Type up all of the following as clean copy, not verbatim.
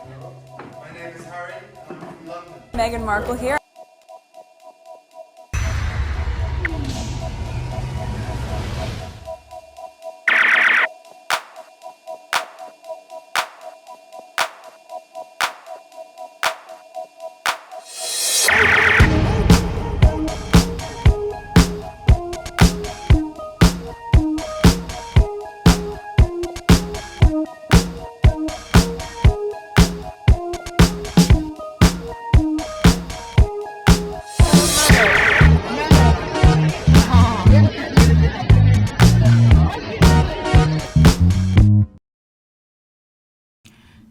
My name is Harry. I'm from London. Meghan Markle here.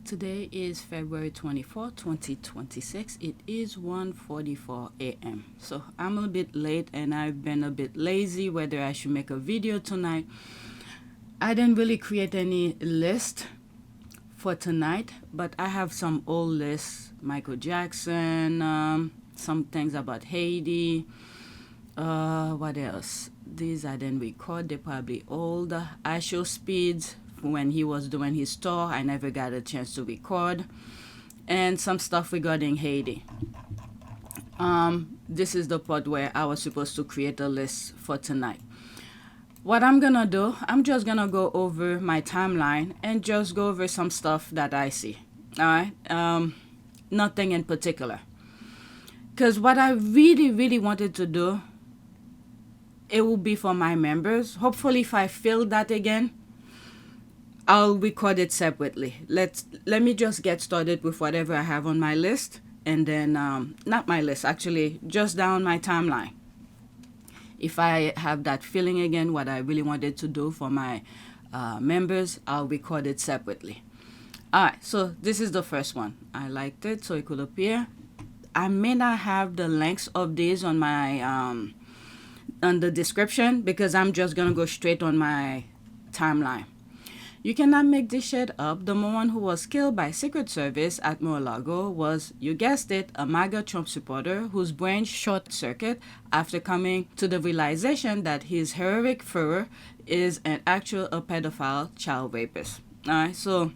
Today is February 24, 2026. It is 1:44 a.m. So I'm a bit late and I've been a bit lazy whether I should make a video tonight. I didn't really create any list for tonight, but I have some old lists. Michael Jackson, some things about Haiti. What else? These I didn't record. They're probably old. I show speeds when he was doing his tour. I never got a chance to record. And some stuff regarding Haiti. This is the part where I was supposed to create a list for tonight. What I'm gonna do, I'm just gonna go over my timeline and just go over some stuff that I see. Alright? Nothing in particular. Because what I really wanted to do, it will be for my members. Hopefully if I fail that again, I'll record it separately. Let me just get started with whatever I have on my list. And then, not my list, actually, just down my timeline. If I have that feeling again, what I really wanted to do for my members, I'll record it separately. Alright, so this is the first one. I liked it, so it could appear. I may not have the links of these on my on the description because I'm just gonna go straight on my timeline. You cannot make this shit up. The moron who was killed by Secret Service at Mar-a-Lago was, you guessed it, a MAGA Trump supporter whose brain short-circuited after coming to the realization that his heroic furor is a pedophile child rapist. Alright, so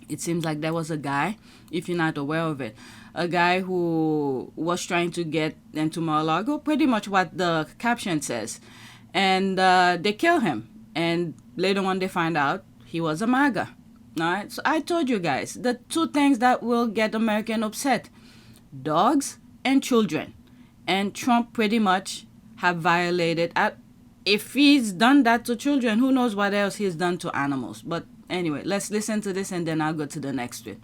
it seems like there was a guy, if you're not aware of it, a guy who was trying to get into Mar-a-Lago, pretty much what the caption says. And they kill him. And later on they find out he was a MAGA. Alright, so I told you guys, the two things that will get American upset, dogs and children. And Trump pretty much have violated, if he's done that to children, who knows what else he's done to animals. But anyway, let's listen to this and then I'll go to the next bit.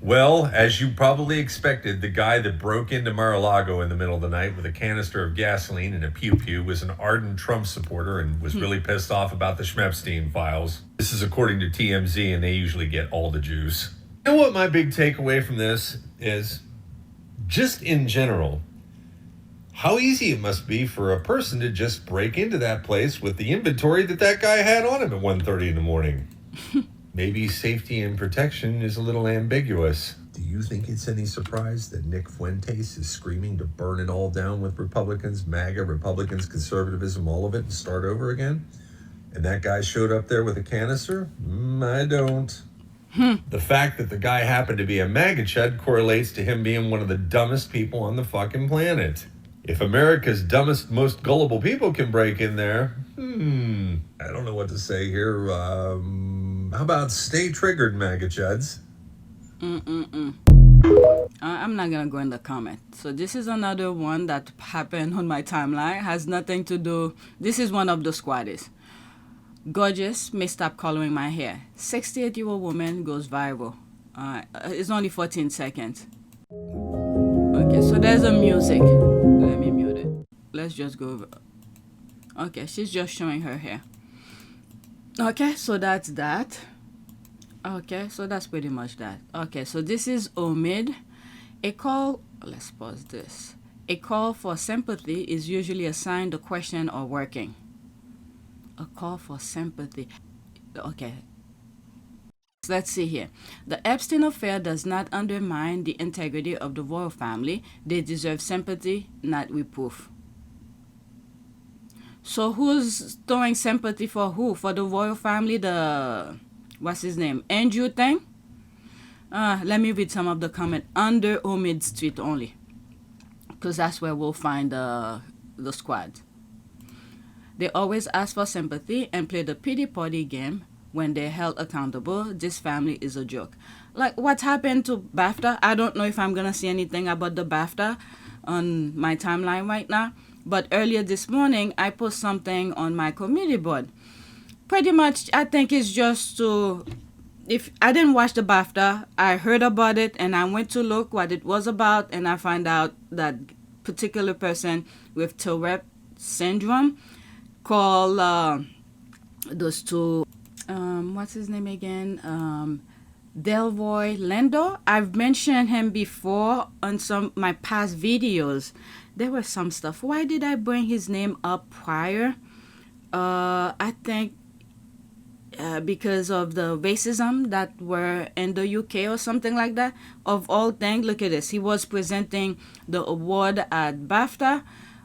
Well, as you probably expected, the guy that broke into Mar-a-Lago in the middle of the night with a canister of gasoline and a pew-pew was an ardent Trump supporter and was really pissed off about the Schmepstein files. This is according to TMZ, and they usually get all the juice. You know what my big takeaway from this is? Just in general, how easy it must be for a person to just break into that place with the inventory that guy had on him at 1:30 in the morning. Maybe safety and protection is a little ambiguous. Do you think it's any surprise that Nick Fuentes is screaming to burn it all down with Republicans, MAGA, Republicans, conservatism, all of it, and start over again? And that guy showed up there with a canister? I don't. The fact that the guy happened to be a MAGA chud correlates to him being one of the dumbest people on the fucking planet. If America's dumbest, most gullible people can break in there, I don't know what to say here. How about stay triggered, MAGA chuds? I'm not gonna go in the comment. So this is another one that happened on my timeline. Has nothing to do. This is one of the squatters. Gorgeous may stop coloring my hair. 68-year-old woman goes viral. It's only 14 seconds. Okay, so there's a music. Let me mute it. Let's just go over. Okay, she's just showing her hair. Okay, so that's that. Okay, so that's pretty much that. Okay, so this is Omid. A call, let's pause this. A call for sympathy is usually a sign the question are working. A call for sympathy. Okay. Let's see here. The Epstein affair does not undermine the integrity of the royal family. They deserve sympathy, not reproof. So who's throwing sympathy for who? For the royal family, what's his name? Andrew thing? Let me read some of the comment under Omid's tweet only, because that's where we'll find the squad. They always ask for sympathy and play the pity party game when they're held accountable. This family is a joke. Like, what happened to BAFTA? I don't know if I'm going to see anything about the BAFTA on my timeline right now. But earlier this morning, I posted something on my community board. Pretty much, I think it's just to... If I didn't watch the BAFTA, I heard about it and I went to look what it was about, and I find out that particular person with Tourette syndrome called those two, what's his name again? Delroy Lendo. I've mentioned him before on some my past videos. There was some stuff. Why did I bring his name up prior? I think because of the racism that were in the UK or something like that. Of all things, look at this. He was presenting the award at BAFTA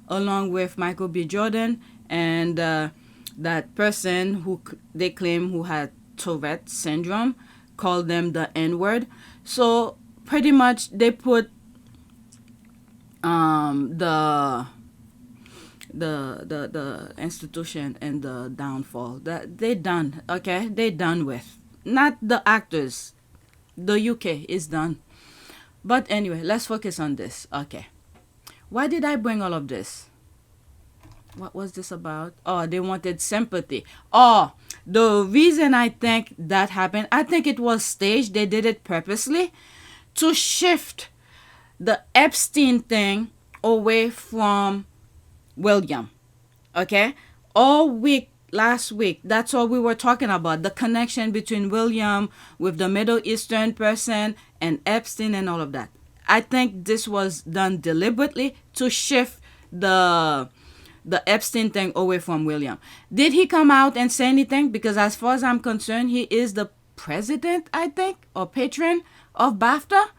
along with Michael B. Jordan and that person who they claim who had Tourette syndrome called them the N-word. So pretty much they put the institution and the downfall that they done. Okay, they done with. Not the actors. The UK is done. But anyway, let's focus on this. Okay, why did I bring all of this? What was this about? Oh, they wanted sympathy. Oh, the reason I think that happened, I think it was staged. They did it purposely to shift the Epstein thing away from William. Okay? All week, last week, that's all we were talking about. The connection between William with the Middle Eastern person and Epstein and all of that. I think this was done deliberately to shift the Epstein thing away from William. Did he come out and say anything? Because as far as I'm concerned, he is the president, I think, or patron of BAFTA.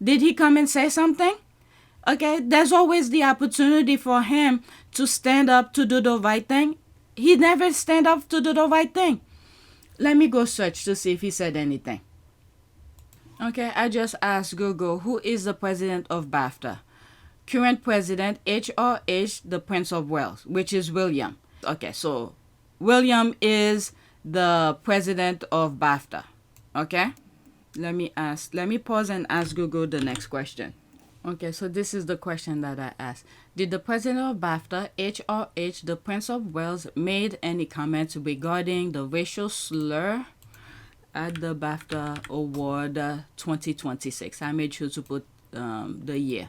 Did he come and say something? Okay, there's always the opportunity for him to stand up to do the right thing. He never stand up to do the right thing. Let me go search to see if he said anything. Okay, I just asked Google, who is the president of BAFTA? Current president, HRH, the Prince of Wales, which is William. Okay, so William is the president of BAFTA. Okay, let me pause and ask Google the next question. Okay, so this is the question that I asked. Did the president of BAFTA, HRH, the Prince of Wales, made any comments regarding the racial slur at the BAFTA Award 2026? I made sure to put the year.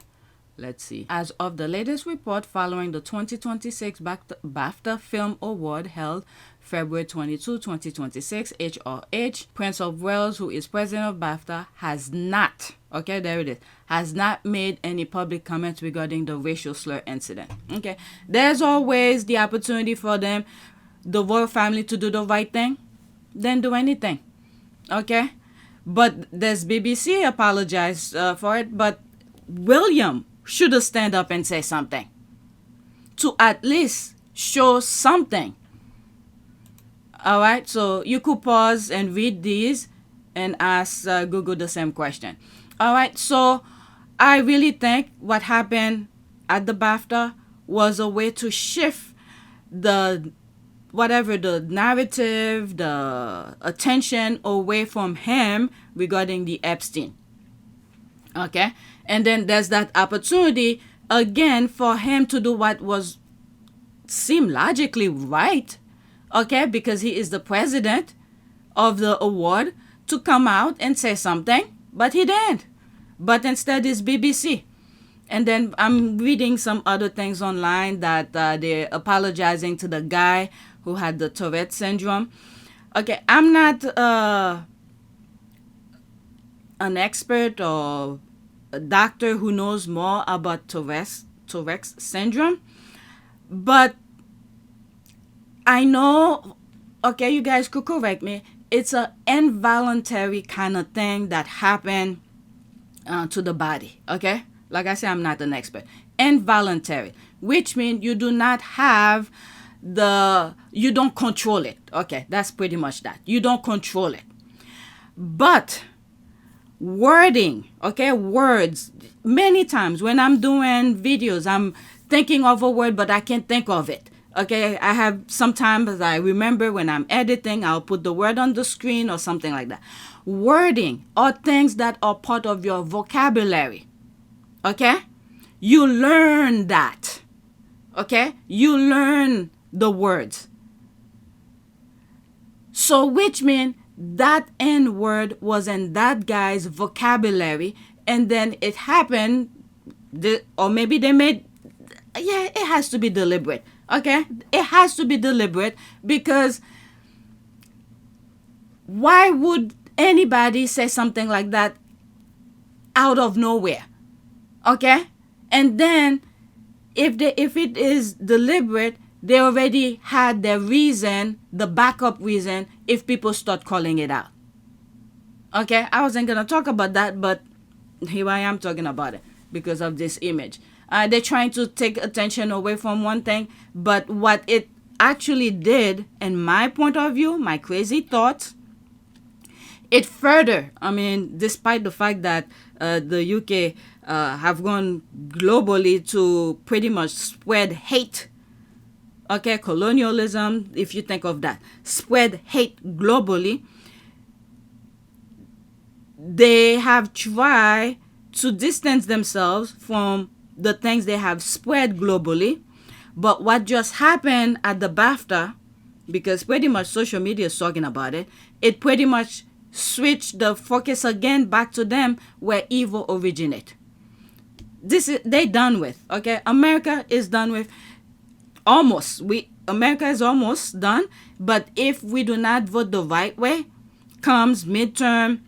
Let's see. As of the latest report following the 2026 BAFTA Film Award held February 22, 2026, HRH, Prince of Wales, who is president of BAFTA, has not, okay, there it is, has not made any public comments regarding the racial slur incident. Okay, there's always the opportunity for them, the royal family, to do the right thing, then do anything. Okay, but there's BBC apologized for it, but William should have stand up and say something to at least show something. All right, so you could pause and read these and ask Google the same question. All right, so I really think what happened at the BAFTA was a way to shift the narrative, the attention away from him regarding the Epstein. Okay, and then there's that opportunity again for him to do what seemed logically right. Okay, because he is the president of the award, to come out and say something, but he didn't. But instead it's BBC. And then I'm reading some other things online that they're apologizing to the guy who had the Tourette syndrome. Okay, I'm not an expert or a doctor who knows more about Tourette's syndrome, but I know, okay, you guys could correct me, it's an involuntary kind of thing that happened to the body, okay? Like I said, I'm not an expert. Involuntary, which means you do not have you don't control it. Okay, that's pretty much that. You don't control it. But wording, okay, words. Many times when I'm doing videos, I'm thinking of a word, but I can't think of it. Okay, I have sometimes I remember when I'm editing, I'll put the word on the screen or something like that. Wording are things that are part of your vocabulary. Okay, you learn that. Okay, you learn the words. So which means that N word was in that guy's vocabulary, and then it happened, or maybe they made, yeah, it has to be deliberate. Okay, it has to be deliberate, because why would anybody say something like that out of nowhere? Okay, and then if it is deliberate, they already had their reason, the backup reason, if people start calling it out. Okay, I wasn't gonna talk about that, but here I am talking about it because of this image. They're trying to take attention away from one thing, but what it actually did, in my point of view, my crazy thoughts, it further, I mean, despite the fact that the UK have gone globally to pretty much spread hate, okay, colonialism, if you think of that, spread hate globally, they have tried to distance themselves from the things they have spread globally. But what just happened at the BAFTA, because pretty much social media is talking about it, it pretty much switched the focus again back to them where evil originate. They done with. Okay, America is done with. America is almost done. But if we do not vote the right way, comes midterm,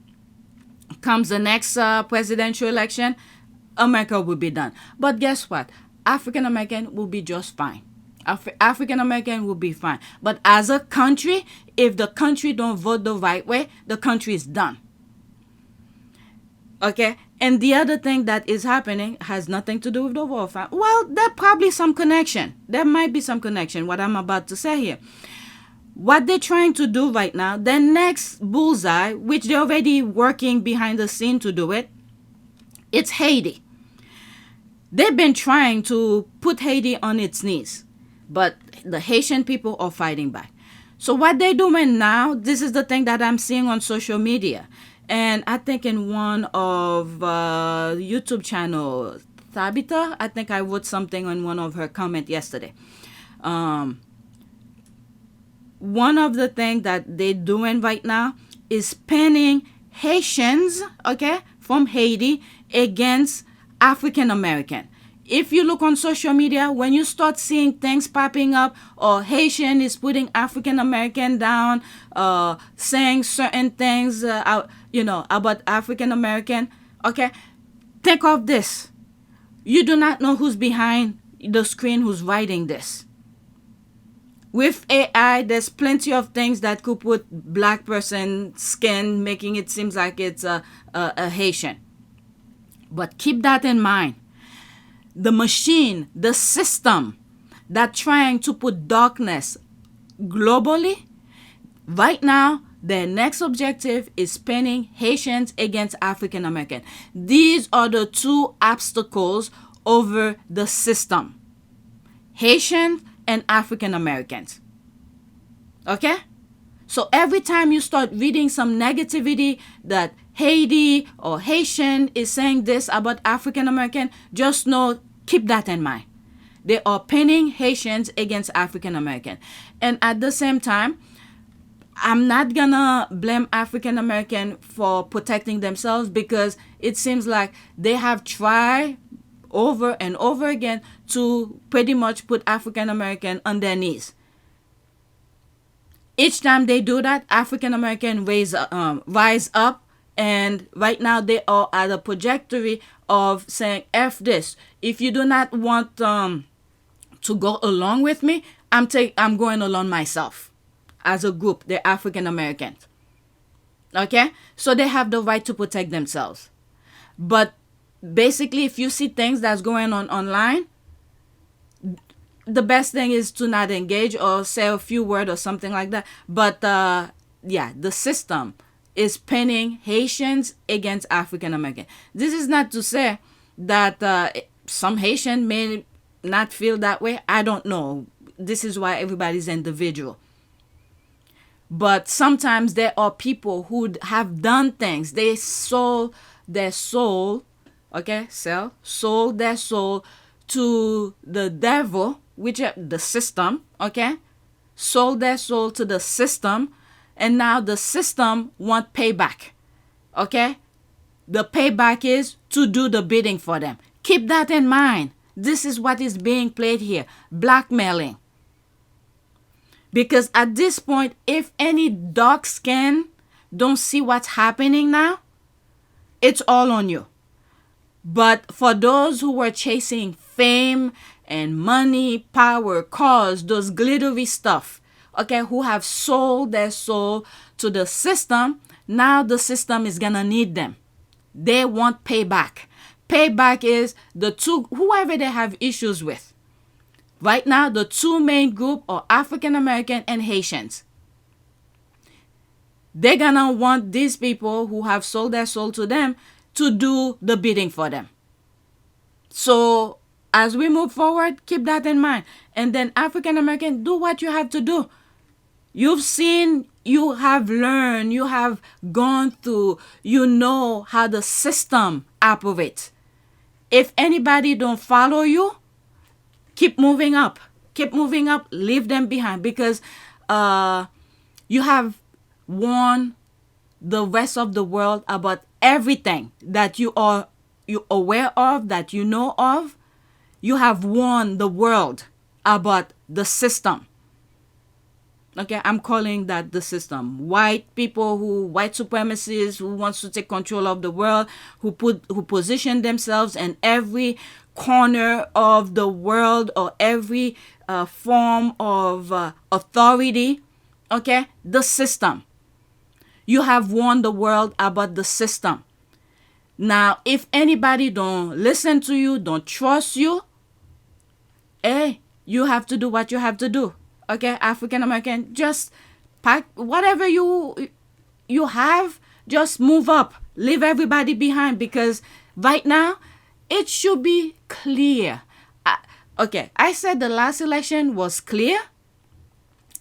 comes the next presidential election, America will be done. But guess what? African American will be just fine. African American will be fine. But as a country, if the country don't vote the right way, the country is done. Okay? And the other thing that is happening has nothing to do with the war. Well, there's probably some connection. There might be some connection, what I'm about to say here. What they're trying to do right now, the next bullseye, which they're already working behind the scene to do it, it's Haiti. They've been trying to put Haiti on its knees, but the Haitian people are fighting back. So what they're doing now, this is the thing that I'm seeing on social media. And I think in one of YouTube channel, Tabitha, I think I wrote something on one of her comments yesterday. One of the things that they're doing right now is pinning Haitians, okay, from Haiti against African American. If you look on social media, when you start seeing things popping up, or Haitian is putting African American down, saying certain things, about African American, okay, think of this. You do not know who's behind the screen, who's writing this. With AI, there's plenty of things that could put black person skin, making it seem like it's a Haitian. But keep that in mind. The machine, the system that trying to put darkness globally, right now, their next objective is pinning Haitians against African American. These are the two obstacles over the system. Haitians and African Americans. Okay? So every time you start reading some negativity that Haiti or Haitian is saying this about African American, just know, keep that in mind. They are pinning Haitians against African American. And at the same time, I'm not gonna blame African American for protecting themselves, because it seems like they have tried over and over again to pretty much put African American on their knees. Each time they do that, African American rise up, and right now they are at a trajectory of saying, F this. If you do not want to go along with me, I'm going along myself. As a group, they're African Americans. Okay? So they have the right to protect themselves. But basically, if you see things that's going on online, the best thing is to not engage or say a few words or something like that. But the system, is pinning Haitians against African American. This is not to say that some Haitian may not feel that way. I don't know. This is why everybody's individual. But sometimes there are people who have done things. They sold their soul, okay, sold their soul to the devil, which is the system, okay? Sold their soul to the system, and now the system want payback, okay? The payback is to do the bidding for them. Keep that in mind. This is what is being played here, blackmailing. Because at this point, if any dark skin don't see what's happening now, it's all on you. But for those who were chasing fame and money, power, cars, those glittery stuff, okay, who have sold their soul to the system, now the system is gonna need them. They want payback. Payback is whoever they have issues with. Right now, the two main groups are African American and Haitians. They're gonna want these people who have sold their soul to them to do the bidding for them. So as we move forward, keep that in mind. And then African American, do what you have to do. You've seen, you have learned, you have gone through, you know how the system operates. If anybody don't follow you, keep moving up. Keep moving up. Leave them behind, because you have warned the rest of the world about everything that you aware of, that you know of. You have warned the world about the system. Okay, I'm calling that the system. White supremacists who wants to take control of the world, who position themselves in every corner of the world or every form of authority. Okay, the system. You have warned the world about the system. Now, if anybody don't listen to you, don't trust you, hey, you have to do what you have to do. Okay, African American, just pack whatever you have, just move up. Leave everybody behind, because right now it should be clear. I said the last election was clear,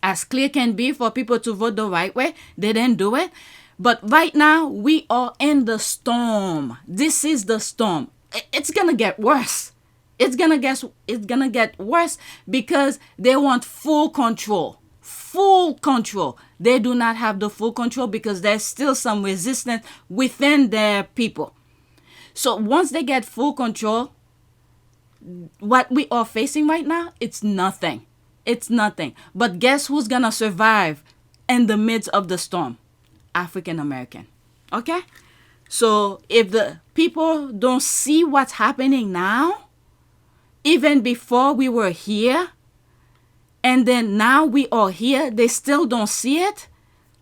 as clear can be for people to vote the right way. They didn't do it. But right now we are in the storm. This is the storm. It's gonna get worse. It's gonna get worse, because they want full control. Full control. They do not have the full control, because there's still some resistance within their people. So once they get full control, what we are facing right now, it's nothing. It's nothing. But guess who's gonna survive in the midst of the storm? African American. Okay? So if the people don't see what's happening now, even before we were here, and then now we are here, they still don't see it.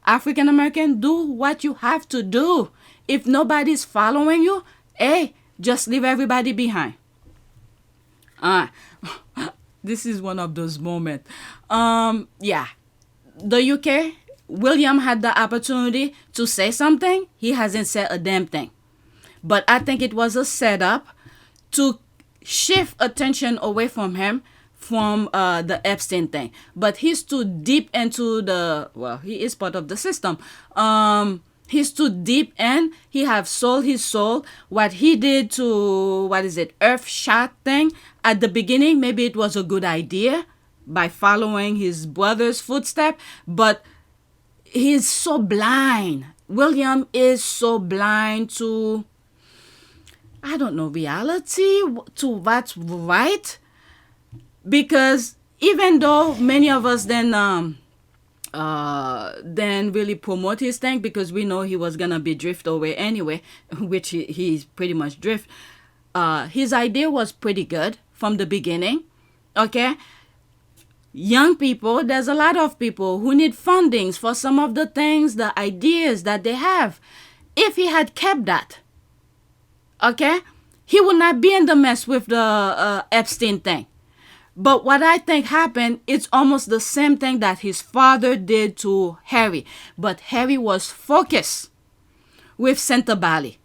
African American, do what you have to do. If nobody's following you, hey, just leave everybody behind. This is one of those moments. The UK, William had the opportunity to say something. He hasn't said a damn thing. But I think it was a setup to shift attention away from him, from the Epstein thing. But he's too deep into he is part of the system. He's too deep in. He have sold his soul. What he did to, Earthshot thing, at the beginning, maybe it was a good idea by following his brother's footstep, but he's so blind. William is so blind to, I don't know, reality, to what's right. Because even though many of us then really promote his thing, because we know he was gonna be drift away anyway, which he's pretty much drift. His idea was pretty good from the beginning. Okay, young people, there's a lot of people who need fundings for some of the things, the ideas that they have. If he had kept that, okay, he would not be in the mess with the Epstein thing. But what I think happened, it's almost the same thing that his father did to Harry. But Harry was focused. with Santa Bali.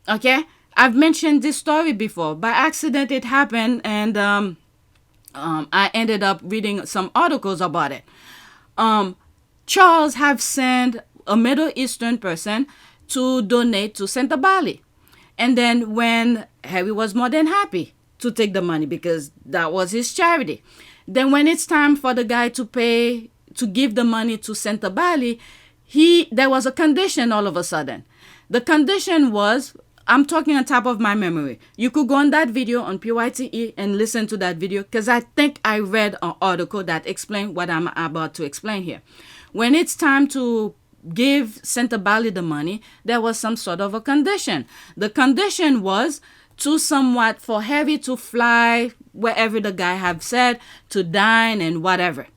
Okay? I've mentioned this story before. By accident, it happened, and I ended up reading some articles about it. Charles have sent a Middle Eastern person to donate to Santa Bali. And then when Harry was more than happy to take the money because that was his charity. Then when it's time for the guy to give the money to Santa Bali, there was a condition all of a sudden. The condition was, I'm talking on top of my memory. You could go on that video on PYTE and listen to that video because I think I read an article that explained what I'm about to explain here. When it's time to give Santa Bali the money, there was some sort of a condition. The condition was for Harry to fly wherever the guy have said, to dine and whatever.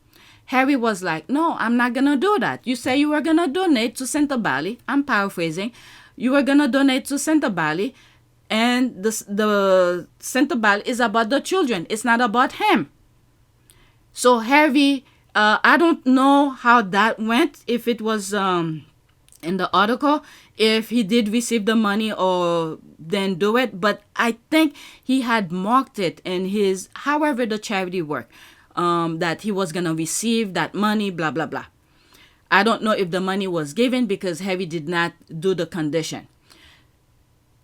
Harry was like, no, I'm not going to do that. You say you were going to donate to Santa Bali. I'm paraphrasing. You were going to donate to Santa Bali, and the Santa Bali is about the children. It's not about him. So Harry, I don't know how that went, if it was in the article, if he did receive the money or then do it, but I think he had marked it in his, however the charity worked, that he was going to receive that money, blah, blah, blah. I don't know if the money was given because Harry did not do the condition.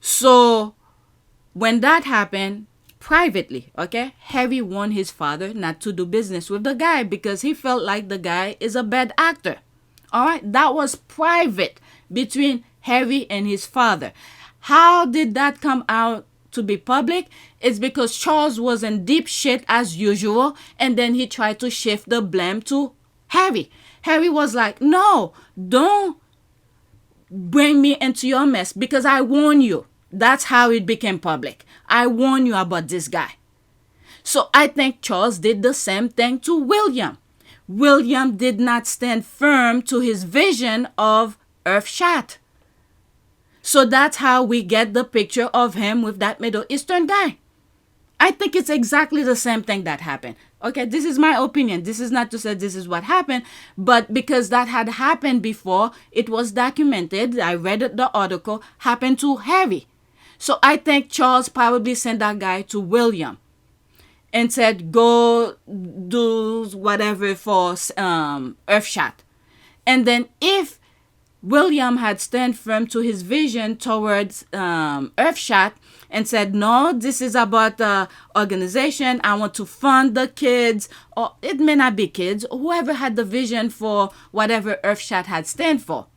So when that happened, privately, okay, Harry warned his father not to do business with the guy because he felt like the guy is a bad actor. All right, that was private between Harry and his father. How did that come out to be public? It's because Charles was in deep shit as usual, and then he tried to shift the blame to Harry. Harry was like, no, don't bring me into your mess because I warn you. That's how it became public. I warn you about this guy. So I think Charles did the same thing to William. William did not stand firm to his vision of Earthshot. So that's how we get the picture of him with that Middle Eastern guy. I think it's exactly the same thing that happened. Okay, this is my opinion. This is not to say this is what happened, but because that had happened before, it was documented. I read the article, happened to Harry. So I think Charles probably sent that guy to William and said, go do whatever for Earthshot. And then if William had stand firm to his vision towards Earthshot and said, no, this is about the organization. I want to fund the kids, or it may not be kids, whoever had the vision for whatever Earthshot had stand for.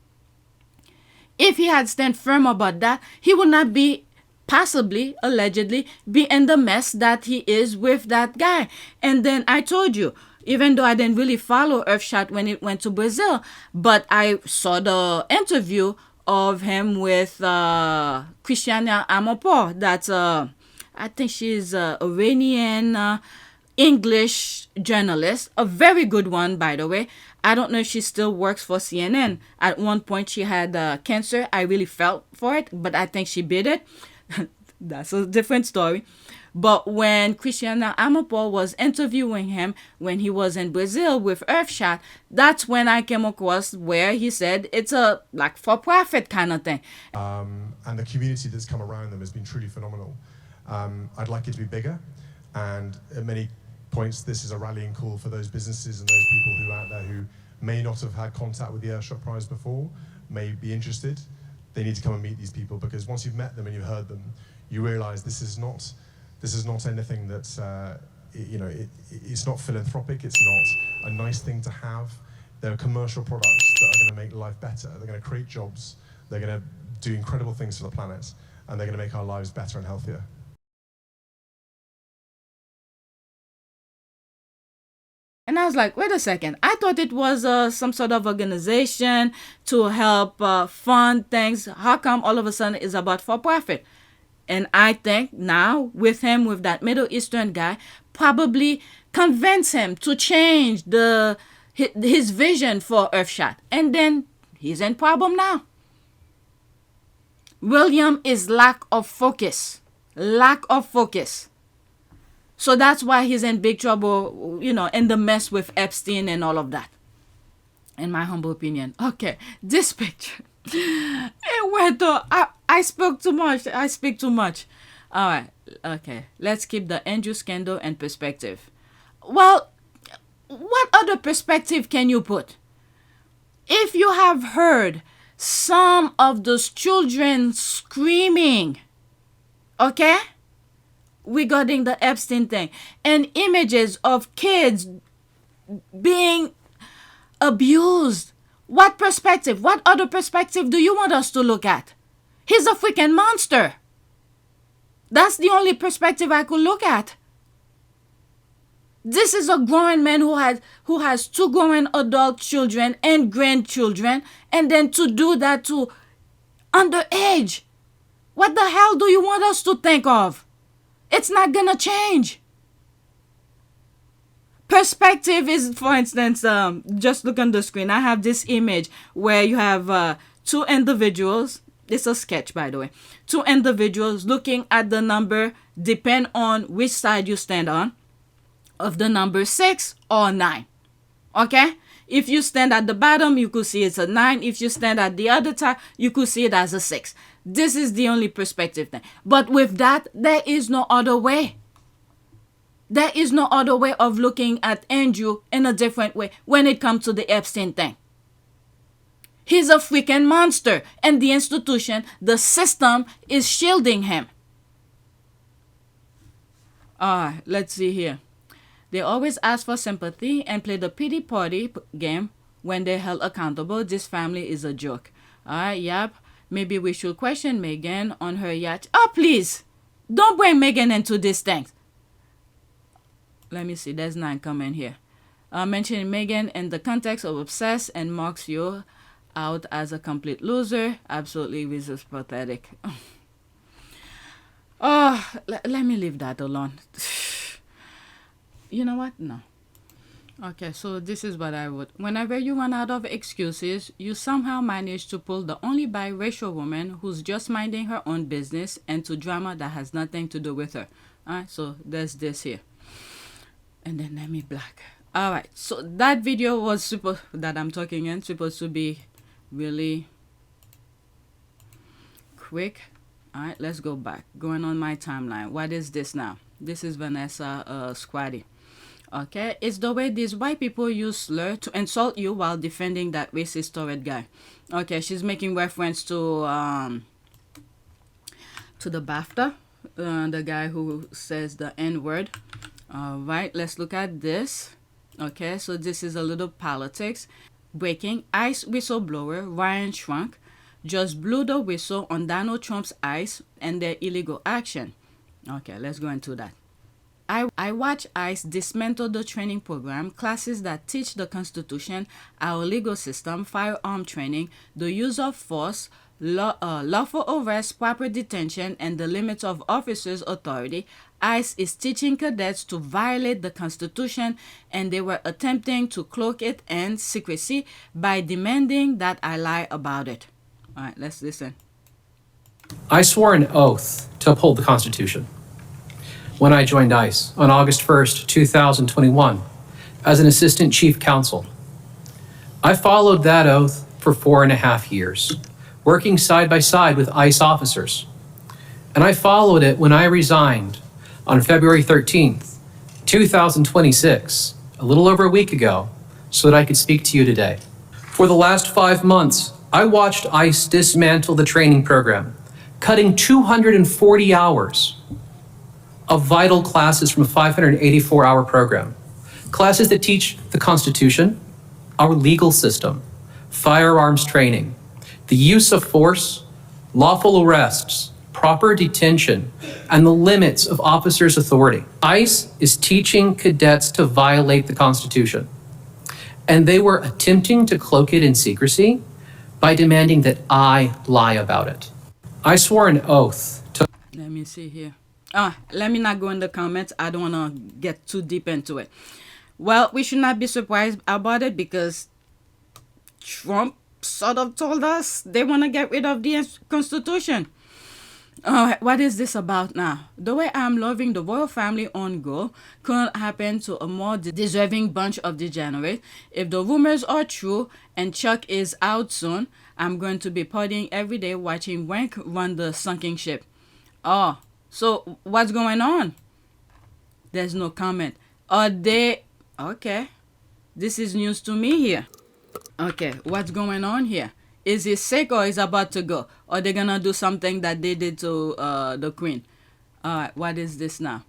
If he had stand firm about that, he would not be possibly, allegedly, be in the mess that he is with that guy. And then I told you, even though I didn't really follow Earthshot when it went to Brazil, but I saw the interview of him with Christiana Amanpour. That's I think she's a Iranian English journalist, a very good one, by the way. I don't know if she still works for CNN. At one point, she had cancer. I really felt for it, but I think she beat it. That's a different story. But when Christiana Amanpour was interviewing him when he was in Brazil with Earthshot, that's when I came across where he said it's a like for-profit kind of thing. And the community that's come around them has been truly phenomenal. I'd like it to be bigger, and at many points this is a rallying call for those businesses and those people who are out there who may not have had contact with the Earthshot Prize before, may be interested. They need to come and meet these people, because once you've met them and you've heard them, you realize this is not anything that's, it's not philanthropic, it's not a nice thing to have. They're commercial products that are going to make life better. They're going to create jobs. They're going to do incredible things for the planet, and they're going to make our lives better and healthier. And I was like, wait a second. I thought it was some sort of organization to help fund things. How come all of a sudden it's about for-profit? And I think now with him, with that Middle Eastern guy, probably convince him to change his vision for Earthshot. And then he's in problem now. William is lack of focus. Lack of focus. So that's why he's in big trouble, in the mess with Epstein and all of that. In my humble opinion. Okay, this picture. Hey, Weto, I spoke too much. I speak too much. All right. Okay. Let's keep the Andrew scandal and perspective. Well, what other perspective can you put? If you have heard some of those children screaming, okay, regarding the Epstein thing, and images of kids being abused, what perspective, what other perspective do you want us to look at? He's a freaking monster. That's the only perspective I could look at. This is a grown man who has two grown adult children and grandchildren, and then to do that to underage. What the hell do you want us to think of? It's not gonna change. Perspective is, for instance, just look on the screen. I have this image where you have two individuals. It's a sketch, by the way. Two individuals looking at the number, depend on which side you stand on, of the number 6 or 9. Okay? If you stand at the bottom, you could see it's a 9. If you stand at the other side, you could see it as a 6. This is the only perspective thing. But with that, there is no other way. There is no other way of looking at Andrew in a different way when it comes to the Epstein thing. He's a freaking monster, and the institution, the system, is shielding him. Let's see here. They always ask for sympathy and play the pity party game when they're held accountable. This family is a joke. Yep. Maybe we should question Meghan on her yacht. Oh, please. Don't bring Meghan into this thing. Let me see. There's 9 coming here. Mentioning Meghan in the context of obsessed and marks you out as a complete loser. Absolutely, this is pathetic. Let me leave that alone. You know what? No. Okay, so this is what I would. Whenever you run out of excuses, you somehow manage to pull the only biracial woman who's just minding her own business into drama that has nothing to do with her. Alright, so there's this here. And then let me black. Alright, so that video was that I'm talking in supposed to be really quick. Alright, let's go back. Going on my timeline. What is this now? This is Vanessa Squatty. Okay, it's the way these white people use slur to insult you while defending that racist Tourette guy. Okay, she's making reference to the BAFTA, the guy who says the N-word. All right, let's look at this. Okay, so this is a little politics. Breaking: ICE whistleblower Ryan Schwank just blew the whistle on Donald Trump's ICE and their illegal action. Okay, let's go into that. I watch ICE dismantle the training program, classes that teach the Constitution, our legal system, firearm training, the use of force, lawful arrest, proper detention, and the limits of officers' authority. ICE is teaching cadets to violate the Constitution, and they were attempting to cloak it in secrecy by demanding that I lie about it. All right, let's listen. I swore an oath to uphold the Constitution when I joined ICE on August 1st, 2021, as an assistant chief counsel. I followed that oath for 4.5 years, working side by side with ICE officers. And I followed it when I resigned on February 13th, 2026, a little over a week ago, so that I could speak to you today. For the last 5 months, I watched ICE dismantle the training program, cutting 240 hours of vital classes from a 584-hour program. Classes that teach the Constitution, our legal system, firearms training, the use of force, lawful arrests, proper detention, and the limits of officers' authority. ICE is teaching cadets to violate the Constitution. And they were attempting to cloak it in secrecy by demanding that I lie about it. I swore an oath to... Let me see here. Let me not go in the comments. I don't want to get too deep into it. Well, we should not be surprised about it because Trump sort of told us they want to get rid of the Constitution. What is this about now? The way I'm loving the royal family on go couldn't happen to a more deserving bunch of degenerates. If the rumors are true and Chuck is out soon, I'm going to be partying every day watching Wank run the sunken ship. Oh, so what's going on? There's no comment. Are they... Okay. This is news to me here. Okay, what's going on here? Is he sick or is about to go? Or they gonna do something that they did to the queen? Alright, what is this now?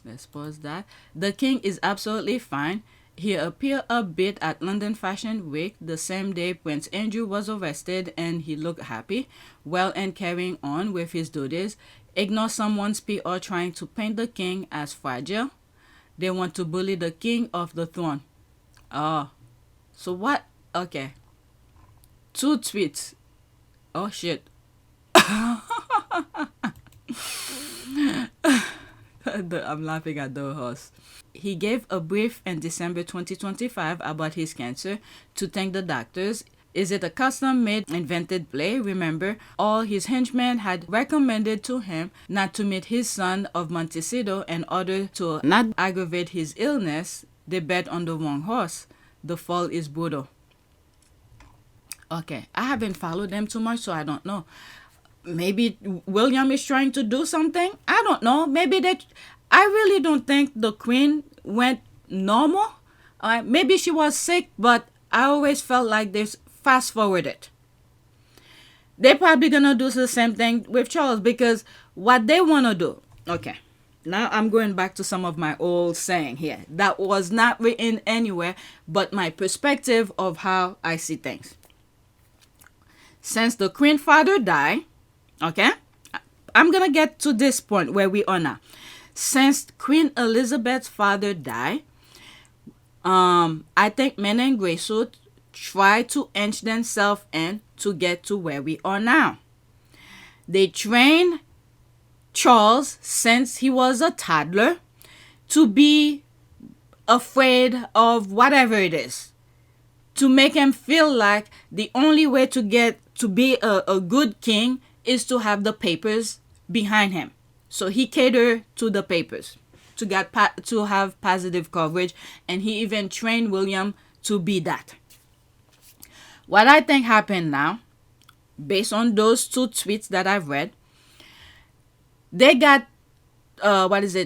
Let's pause that. The king is absolutely fine. He appeared upbeat at London Fashion Week the same day Prince Andrew was arrested, and he looked happy, well, and carrying on with his duties. Ignore someone's PR trying to paint the king as fragile. They want to bully the king off the throne. Oh, so what? Okay. 2 tweets. Oh shit. I'm laughing at the horse. He gave a brief in December 2025 about his cancer to thank the doctors. Is it a custom-made invented play? Remember, all his henchmen had recommended to him not to meet his son of Montecito in order to not aggravate his illness. They bet on the wrong horse. The fall is brutal. Okay, I haven't followed them too much, so I don't know. Maybe William is trying to do something. I don't know. Maybe that. I really don't think the queen went normal. Maybe she was sick, but I always felt like they fast forwarded. They're probably gonna do the same thing with Charles, because what they wanna do. Okay, now I'm going back to some of my old saying here that was not written anywhere, but my perspective of how I see things. Since the queen father died, okay, I'm gonna get to this point where we are now. Since Queen Elizabeth's father died, I think men in gray suit try to inch themselves in to get to where we are now. They train Charles since he was a toddler to be afraid of whatever it is, to make him feel like the only way to get to be a good king is to have the papers behind him. So he catered to the papers to get to have positive coverage, and he even trained William to be that. What I think happened now, based on those 2 tweets that I've read, they got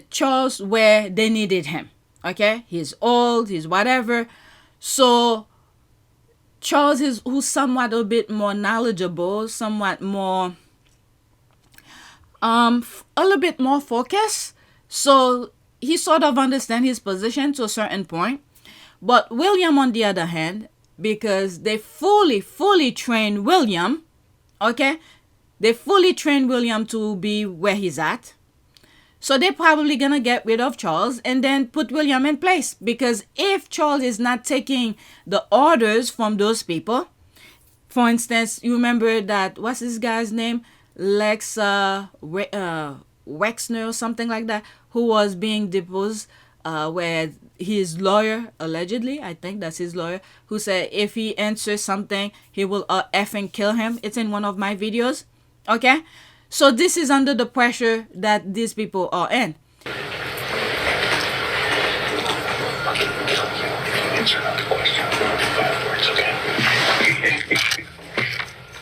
Charles where they needed him. Okay, he's old, he's whatever. So Charles is who's somewhat a bit more knowledgeable, somewhat more a little bit more focused. So he sort of understands his position to a certain point. But William, on the other hand, because they fully trained William, okay? They fully trained William to be where he's at. So they're probably going to get rid of Charles and then put William in place. Because if Charles is not taking the orders from those people, for instance, you remember that, what's this guy's name? Lex Wexner or something like that, who was being deposed, where his lawyer, allegedly, I think that's his lawyer, who said if he answers something, he will effing kill him. It's in one of my videos. Okay? So this is under the pressure that these people are in.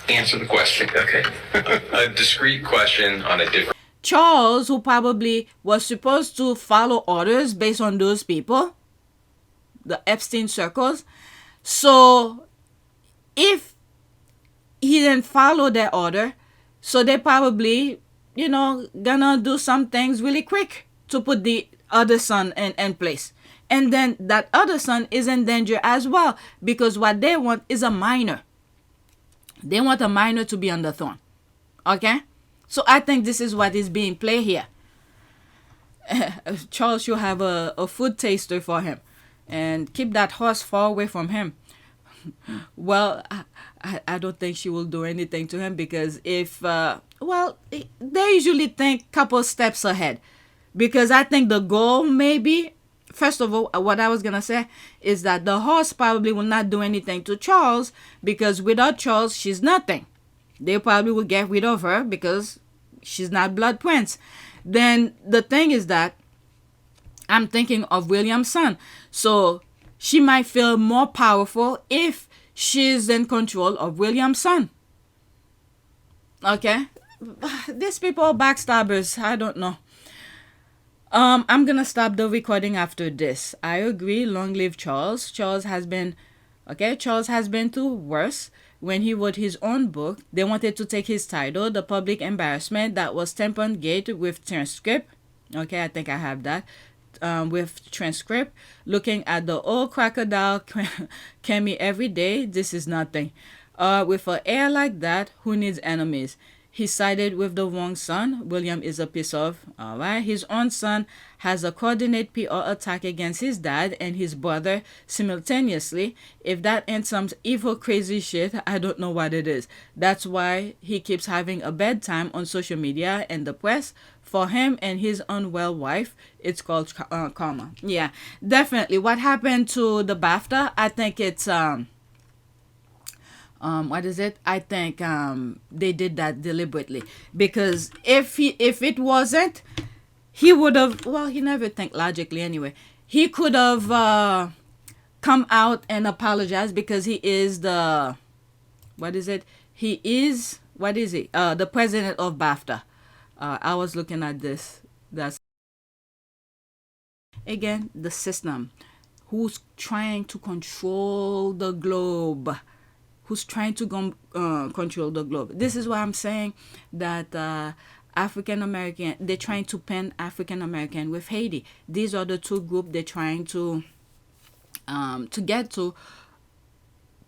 Answer the question. Okay. A discrete question on a different... Charles, who probably was supposed to follow orders based on those people, the Epstein circles. So if he didn't follow their order, so they probably, gonna do some things really quick to put the other son in place. And then that other son is in danger as well, because what they want is a minor. They want a minor to be on the throne. Okay? So I think this is what is being played here. Charles should have a food taster for him. And keep that horse far away from him. Well, I don't think she will do anything to him, because if... they usually think a couple steps ahead. Because I think the goal maybe... First of all, what I was going to say is that the horse probably will not do anything to Charles, because without Charles, she's nothing. They probably will get rid of her because she's not blood prince. Then the thing is that I'm thinking of William's son. So she might feel more powerful if she's in control of William's son. Okay, these people are backstabbers. I don't know. I'm gonna stop the recording after this. I agree. Long live Charles. Charles has been through worse. When he wrote his own book, they wanted to take his title, The Public Embarrassment That Was Tampered with transcript. Okay, I think I have that. With transcript, looking at the old crocodile Kemi every day, this is nothing. With an air like that, who needs enemies? He sided with the wrong son. William is a piece of. Alright. His own son has a coordinated PR attack against his dad and his brother simultaneously. If that ain't some evil, crazy shit, I don't know what it is. That's why he keeps having a bad time on social media and the press. For him and his unwell wife, it's called karma. Yeah, definitely. What happened to the BAFTA? I think it's what is it? I think they did that deliberately, because if it wasn't, he would have. Well, he never think logically anyway. He could have come out and apologize, because he is the what is it? He is what is he? The president of BAFTA. I was looking at this. That's again the system, who's trying to control the globe. Who's trying to control the globe. This is why I'm saying that African American, they're trying to pen African American with Haiti. These are the two groups they're trying to get to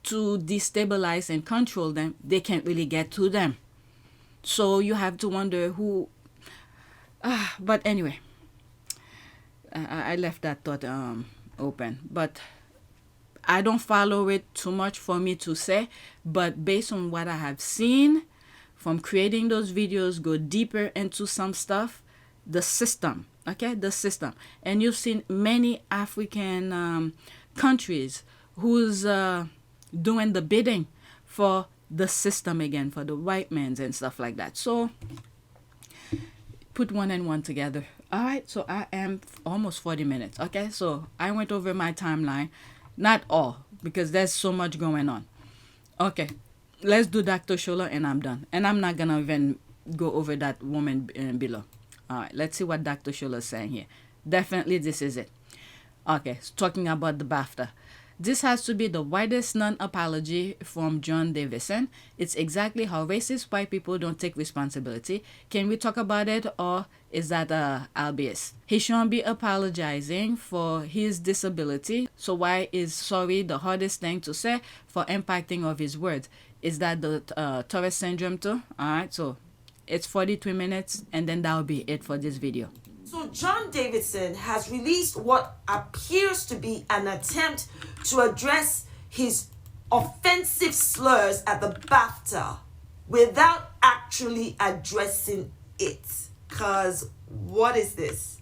destabilize and control them. They can't really get to them. So you have to wonder who. But anyway, I left that thought open. But I don't follow it too much for me to say, but based on what I have seen from creating those videos, go deeper into some stuff, the system, okay, the system. And you've seen many African countries who's doing the bidding for the system again, for the white men's and stuff like that. So put one and one together. All right, so I am almost 40 minutes, okay? So I went over my timeline. Not all, because there's so much going on. Okay, let's do Dr. Shola and I'm done. And I'm not going to even go over that woman below. All right, let's see what Dr. Shola is saying here. Definitely this is it. Okay, so talking about the BAFTA. This has to be the widest non-apology from John Davidson. It's exactly how racist white people don't take responsibility. Can we talk about it, or is that albeit? He shouldn't be apologizing for his disability. So why is sorry the hardest thing to say for impacting of his words? Is that the Tourette syndrome too? All right, so it's 43 minutes, and then that'll be it for this video. So John Davidson has released what appears to be an attempt to address his offensive slurs at the BAFTA without actually addressing it. Because what is this?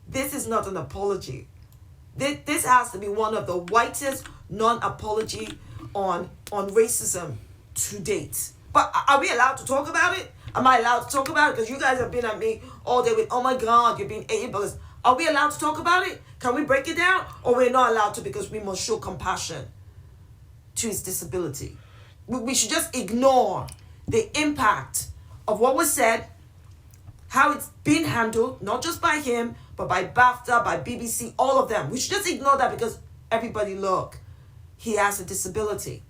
This is not an apology. This has to be one of the whitest non-apology on racism to date. But are we allowed to talk about it? Am I allowed to talk about it? Because you guys have been at me all day with, oh my God, you're being ableist. Are we allowed to talk about it? Can we break it down? Or we're not allowed to, because we must show compassion to his disability? We should just ignore the impact of what was said, how it's been handled, not just by him, but by BAFTA, by BBC, all of them. We should just ignore that, because everybody, look, he has a disability.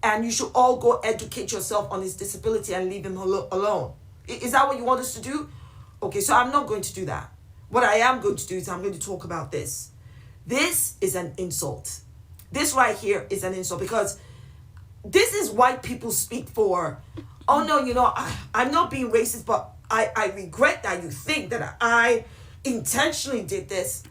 And you should all go educate yourself on his disability and leave him alone. Is that what you want us to do? Okay, so I'm not going to do that. What I am going to do is I'm going to talk about this. This is an insult. This right here is an insult, because this is white people speak for, oh no, you know, I'm not being racist, but I regret that you think that I intentionally did this.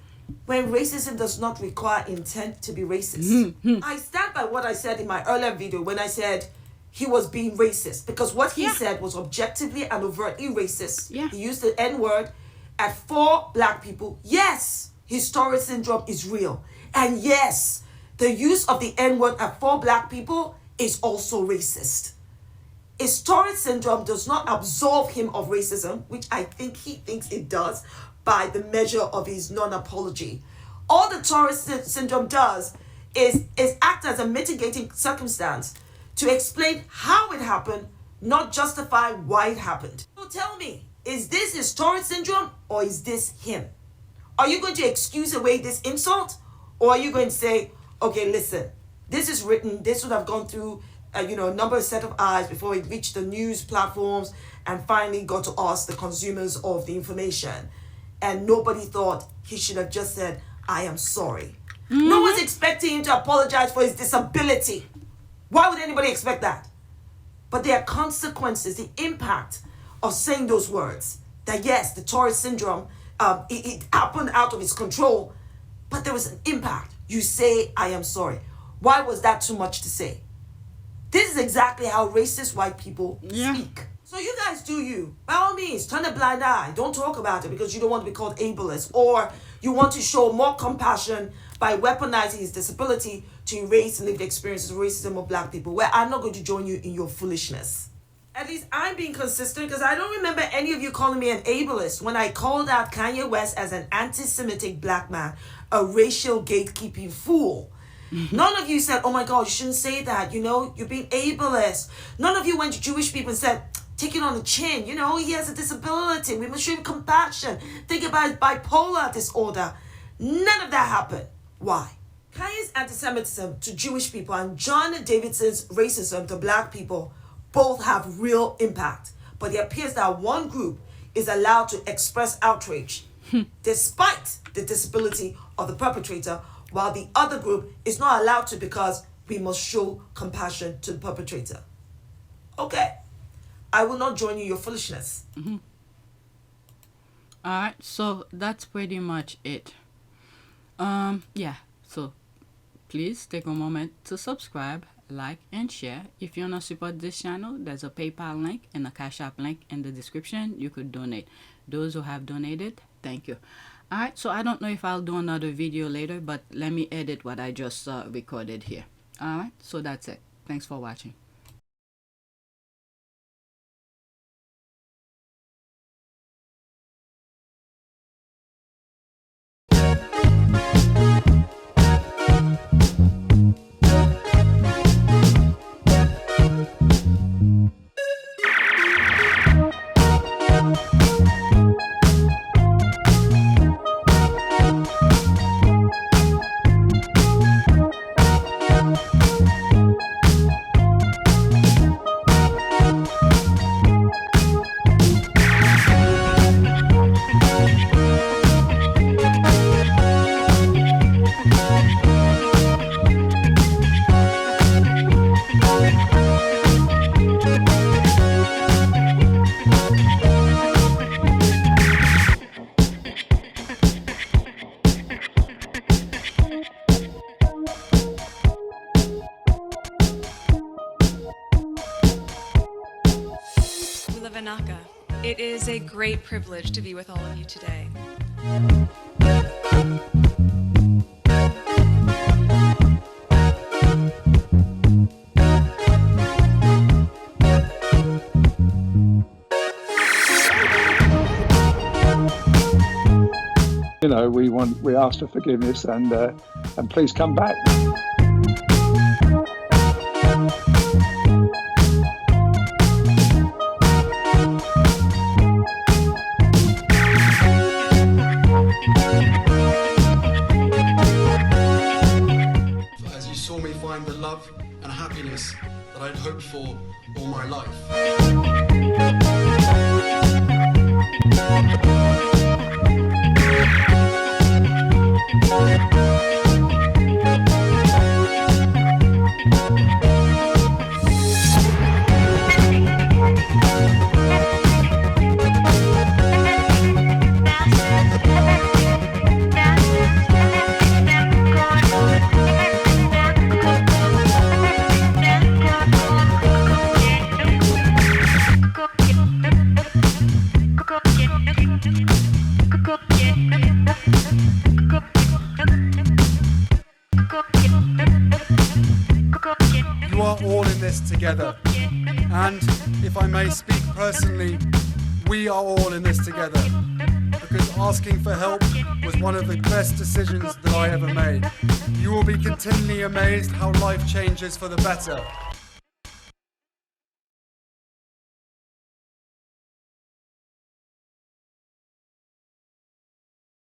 When racism does not require intent to be racist. I stand by what I said in my earlier video when I said he was being racist, because what he said was objectively and overtly racist. He used the N-word at 4 black people. Yes, his Tourette syndrome is real. And yes, the use of the N-word at 4 black people is also racist. His Tourette syndrome does not absolve him of racism, which I think he thinks it does, by the measure of his non-apology. All the Tourette syndrome does is act as a mitigating circumstance to explain how it happened, not justify why it happened. So tell me, is this his Tourette syndrome or is this him? Are you going to excuse away this insult, or are you going to say, okay, listen, this is written, this would have gone through a number of set of eyes before it reached the news platforms and finally got to us, the consumers of the information, and nobody thought he should have just said, I am sorry. No one's expecting him to apologize for his disability. Why would anybody expect that? But there are consequences, the impact of saying those words. That yes, the Tourette syndrome, it happened out of his control, but there was an impact. You say, I am sorry. Why was that too much to say? This is exactly how racist white people speak. So you guys do you. By all means, turn a blind eye. Don't talk about it because you don't want to be called ableist, or you want to show more compassion by weaponizing his disability to erase lived experiences of racism of black people, where I'm not going to join you in your foolishness. At least I'm being consistent, because I don't remember any of you calling me an ableist when I called out Kanye West as an anti-Semitic black man, a racial gatekeeping fool. None of you said, oh my God, you shouldn't say that, you're being ableist. None of you went to Jewish people and said, take it on the chin, he has a disability, we must show him compassion. Think about his bipolar disorder. None of that happened. Why? Kanye's anti-Semitism to Jewish people and John Davidson's racism to black people both have real impact. But it appears that one group is allowed to express outrage despite the disability of the perpetrator, while the other group is not allowed to because we must show compassion to the perpetrator. Okay, I will not join you in your foolishness. Alright, so that's pretty much it. So please take a moment to subscribe, like, and share. If you want to support this channel, there's a PayPal link and a Cash App link in the description. You could donate. Those who have donated, thank you. Alright, so I don't know if I'll do another video later, but let me edit what I just recorded here. Alright, so that's it. Thanks for watching. It is a great privilege to be with all of you today. We ask for forgiveness and please come back. As you saw me find the love and happiness that I'd hoped for all my life. You are all in this together, and if I may speak personally, we are all in this together, because asking for help was one of the best decisions that I ever made. You will be continually amazed how life changes for the better.